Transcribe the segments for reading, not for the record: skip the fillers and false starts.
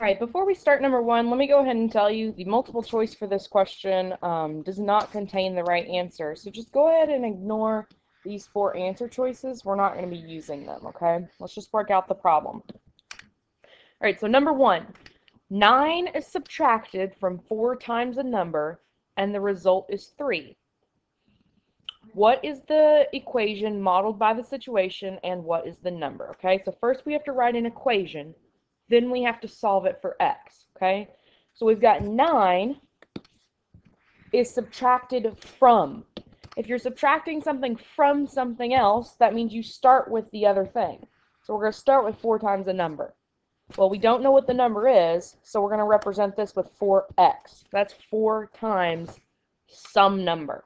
All right, before we start number one, let me go ahead and tell you the multiple choice for this question does not contain the right answer. So just go ahead and ignore these 4 answer choices. We're not going to be using them, okay? Let's just work out the problem. All right, so number one, 9 is subtracted from 4 times a number, and the result is 3. What is the equation modeled by the situation, and what is the number? Okay, so first we have to write an equation, then we have to solve it for x. Okay, so we've got 9 is subtracted from. If you're subtracting something from something else, that means you start with the other thing. So we're going to start with 4 times a number. Well, we don't know what the number is, so we're going to represent this with 4x. That's 4 times some number.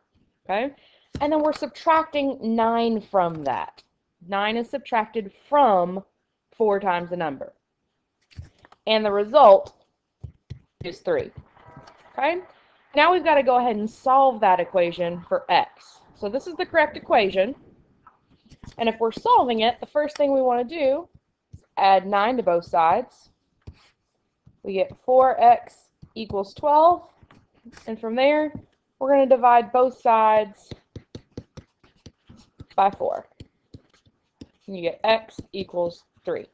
Okay? And then we're subtracting 9 from that. 9 is subtracted from 4 times the number. And the result is 3. Okay? Now we've got to go ahead and solve that equation for x. So this is the correct equation. And if we're solving it, the first thing we want to do is add 9 to both sides. We get 4x equals 12. And from there, we're going to divide both sides by 4. And you get x equals 3.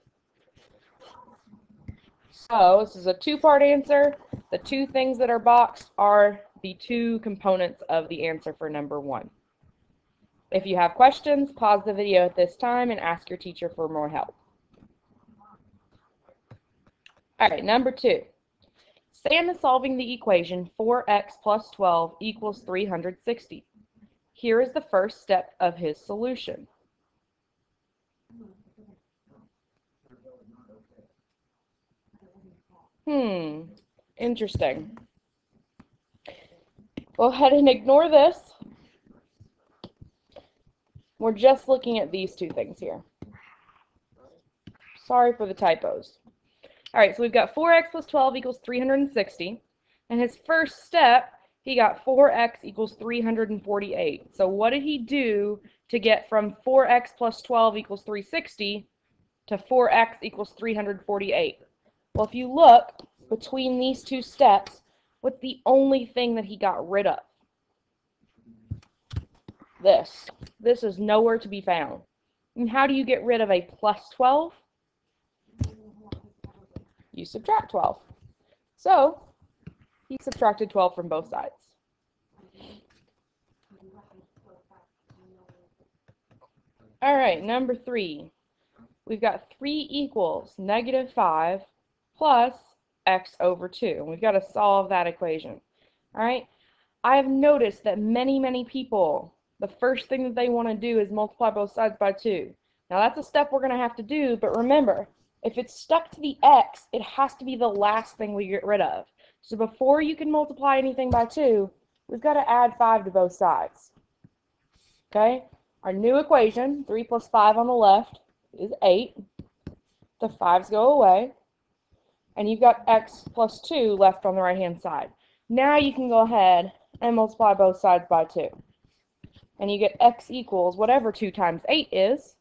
So this is a 2-part answer. The 2 things that are boxed are the 2 components of the answer for number 1. If you have questions, pause the video at this time and ask your teacher for more help. All right, number 2. Sam is solving the equation 4x plus 12 equals 360. Here is the first step of his solution. Interesting. Go ahead and ignore this. We're just looking at these 2 things here. Sorry for the typos. All right, so we've got 4x plus 12 equals 360. And his first step, he got 4x equals 348. So what did he do to get from 4x plus 12 equals 360 to 4x equals 348? Well, if you look between these 2 steps, what's the only thing that he got rid of? This. This is nowhere to be found. And how do you get rid of a plus 12? You subtract 12. So, he subtracted 12 from both sides. All right, number 3. We've got 3 equals negative 5 plus x over 2. And we've got to solve that equation. All right, I have noticed that many people, the first thing that they want to do is multiply both sides by 2. Now that's a step we're going to have to do, but remember, if it's stuck to the x, it has to be the last thing we get rid of. So before you can multiply anything by 2, we've got to add 5 to both sides. Okay? Our new equation, 3 plus 5 on the left, is 8. The 5's go away. And you've got x plus 2 left on the right-hand side. Now you can go ahead and multiply both sides by 2. And you get x equals whatever 2 times 8 is,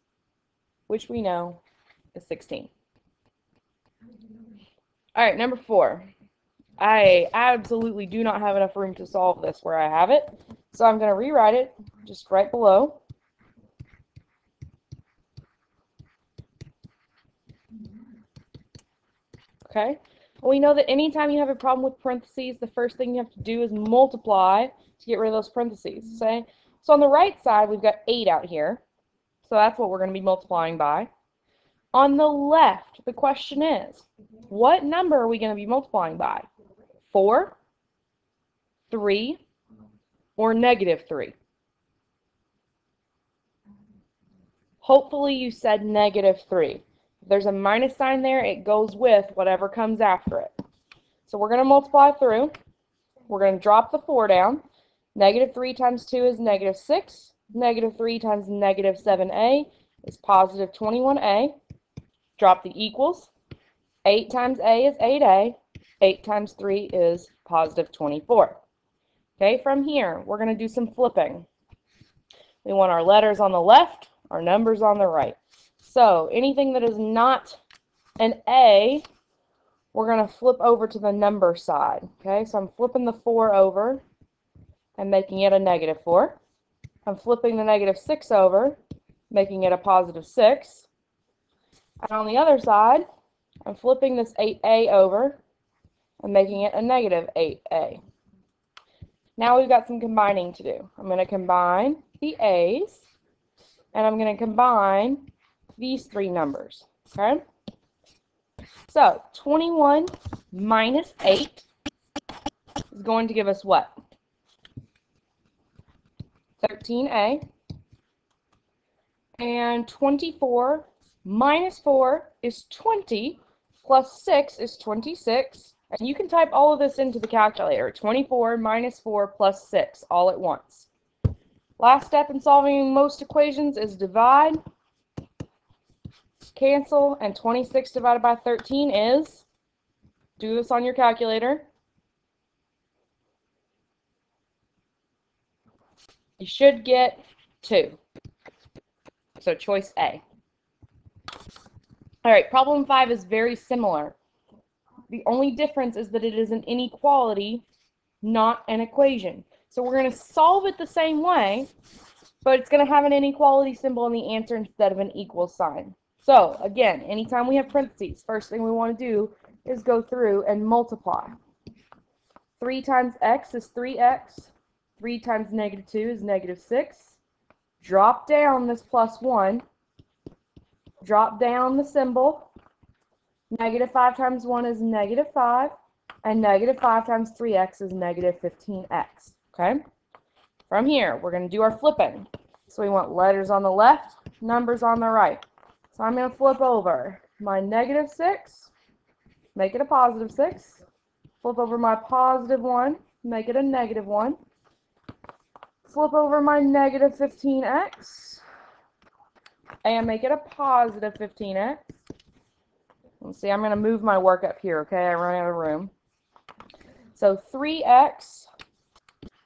which we know is 16. All right, number 4. I absolutely do not have enough room to solve this where I have it, so I'm going to rewrite it just right below. Okay, well, we know that anytime you have a problem with parentheses, the first thing you have to do is multiply to get rid of those parentheses. Okay? So on the right side, we've got 8 out here, so that's what we're going to be multiplying by. On the left, the question is, what number are we going to be multiplying by? 4, 3, or negative 3? Hopefully you said negative 3. If there's a minus sign there, it goes with whatever comes after it. So we're going to multiply through. We're going to drop the 4 down. Negative 3 times 2 is negative 6. Negative 3 times negative 7a is positive 21a. Drop the equals. 8 times a is 8a. 8 times 3 is positive 24. Okay, from here, we're going to do some flipping. We want our letters on the left, our numbers on the right. So anything that is not an A we're going to flip over to the number side. Okay, so I'm flipping the 4 over and making it a -4. I'm flipping the -6 over, making it a +6. And on the other side, I'm flipping this 8a over and making it a -8a. Now we've got some combining to do. I'm going to combine the a's, and I'm going to combine these three numbers. Okay? So 21 minus 8 is going to give us what? 13a. And 24 minus 4 is 20, plus 6 is 26. And you can type all of this into the calculator. 24 minus 4 plus 6 all at once. Last step in solving most equations is divide, cancel, and 26 divided by 13 is, do this on your calculator, you should get 2. So choice A. All right, problem 5 is very similar. The only difference is that it is an inequality, not an equation. So we're going to solve it the same way, but it's going to have an inequality symbol in the answer instead of an equal sign. So again, anytime we have parentheses, first thing we want to do is go through and multiply. 3 times x is 3x. 3 times -2 is -6. Drop down this +1. Drop down the symbol. -5 times 1 is -5. And -5 times 3x is -15x. Okay? From here, we're going to do our flipping. So we want letters on the left, numbers on the right. So I'm going to flip over my -6, make it a +6. Flip over my +1, make it a -1. Flip over my -15x and make it a +15x. Let's see, I'm going to move my work up here, okay? I run out of room. So 3x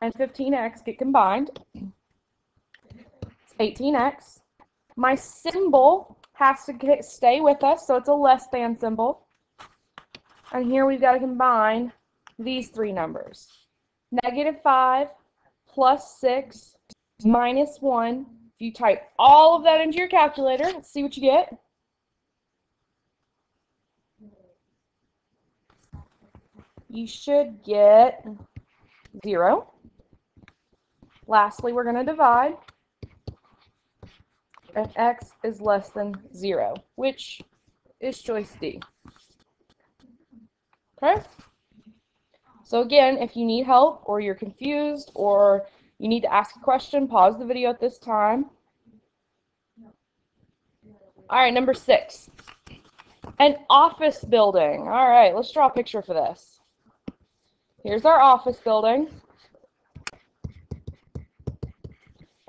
and 15x get combined. It's 18x. My symbol has to stay with us, so it's a less than symbol. And here we've got to combine these three numbers. -5 plus 6 minus 1. If you type all of that into your calculator, let's see what you get. You should get 0. Lastly, we're going to divide. And x is less than 0, which is choice D. Okay? So again, if you need help or you're confused or you need to ask a question, pause the video at this time. All right, number 6. An office building. All right, let's draw a picture for this. Here's our office building.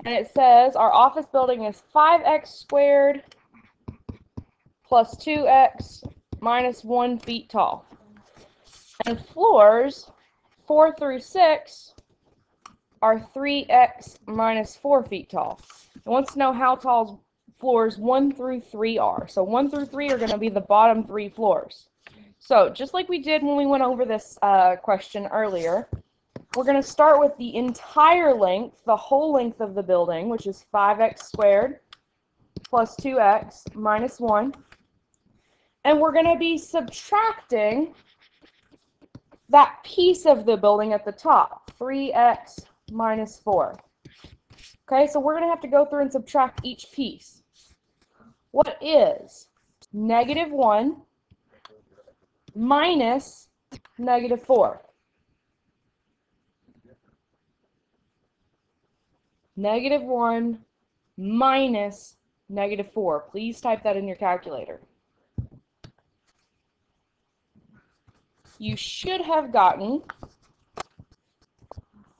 And it says our office building is 5x squared plus 2x minus 1 feet tall. And floors 4 through 6 are 3x minus 4 feet tall. It wants to know how tall floors 1 through 3 are. So 1 through 3 are going to be the bottom 3 floors. So just like we did when we went over this question earlier, we're going to start with the entire length, the whole length of the building, which is 5x squared plus 2x minus 1. And we're going to be subtracting that piece of the building at the top, 3x minus 4. Okay, so we're going to have to go through and subtract each piece. What is -1 minus -4? -1 minus -4. Please type that in your calculator. You should have gotten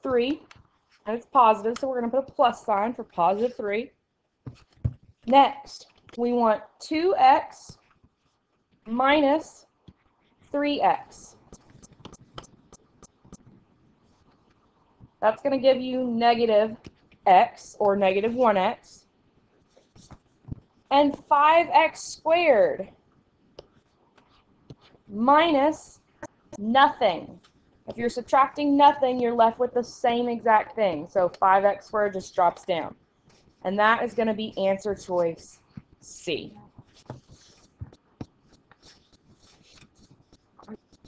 3, and it's positive, so we're going to put a plus sign for +3. Next, we want 2x minus 3x. That's going to give you -x, or -1x. And 5x squared. minus nothing. If you're subtracting nothing, you're left with the same exact thing. So 5x squared just drops down. And that is going to be answer choice C.